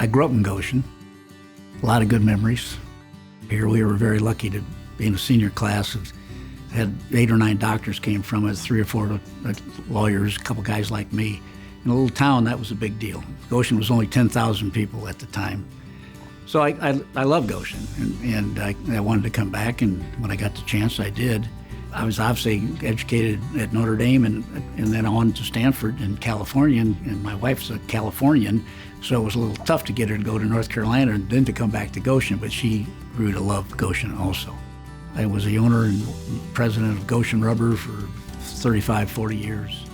I grew up in Goshen. A lot of good memories. Here we were very lucky to be in a senior class. Had 8 or 9 doctors came from it, 3 or 4 lawyers, a couple guys like me. In a little town, that was a big deal. Goshen was only 10,000 people at the time. So I love Goshen, and I wanted to come back, and when I got the chance, I did. I was obviously educated at Notre Dame and then on to Stanford in California, and my wife's a Californian, so it was a little tough to get her to go to North Carolina and then to come back to Goshen, but she grew to love Goshen also. I was the owner and president of Goshen Rubber for 35, 40 years.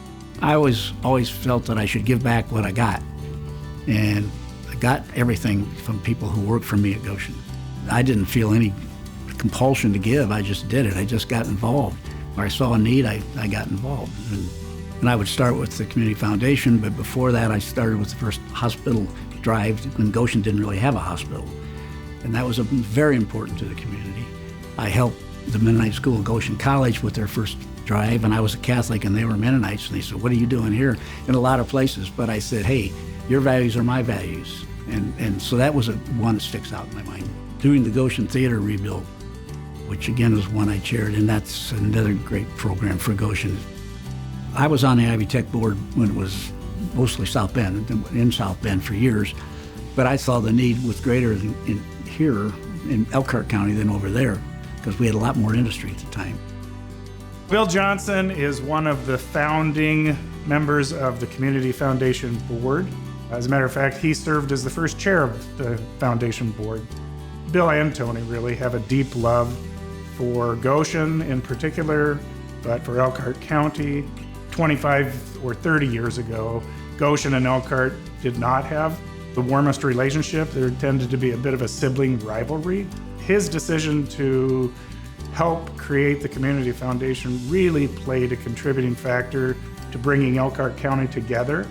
I always felt that I should give back what I got, and I got everything from people who worked for me at Goshen. I didn't feel any compulsion to give, I just did it. I just got involved. Where I saw a need, I got involved. And I would start with the Community Foundation, but before that I started with the first hospital drive when Goshen didn't really have a hospital. And that was very important to the community. I helped the Mennonite School of Goshen College with their first drive, and I was a Catholic and they were Mennonites, and they said, "What are you doing here?" In a lot of places, but I said, "Hey, your values are my values." And so that was one that sticks out in my mind. Doing the Goshen Theater rebuild, which again was one I chaired, and that's another great program for Goshen. I was on the Ivy Tech board when it was mostly South Bend, in South Bend for years, but I saw the need was greater in here in Elkhart County than over there, because we had a lot more industry at the time. Bill Johnson is one of the founding members of the Community Foundation Board. As a matter of fact, he served as the first chair of the foundation board. Bill and Tony really have a deep love for Goshen in particular, but for Elkhart County. 25 or 30 years ago, Goshen and Elkhart did not have the warmest relationship. There tended to be a bit of a sibling rivalry. His decision to help create the Community Foundation really played a contributing factor to bringing Elkhart County together.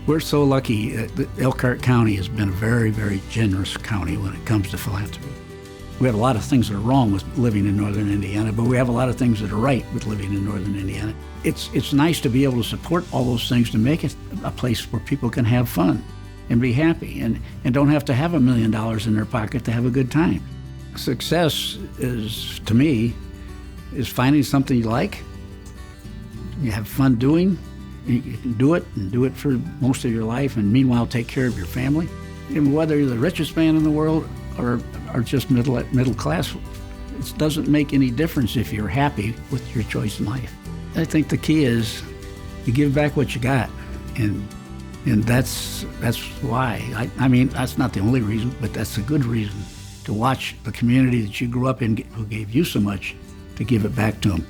We're so lucky that Elkhart County has been a very, very generous county when it comes to philanthropy. We have a lot of things that are wrong with living in northern Indiana, but we have a lot of things that are right with living in northern Indiana. It's nice to be able to support all those things to make it a place where people can have fun and be happy and don't have to have $1 million in their pocket to have a good time. Success is, to me, is finding something you like, you have fun doing, you can do it and do it for most of your life, and meanwhile take care of your family. And whether you're the richest man in the world or just middle class, it doesn't make any difference if you're happy with your choice in life. I think the key is you give back what you got, and that's why. I mean, that's not the only reason, but that's a good reason to watch the community that you grew up in, who gave you so much, to give it back to them.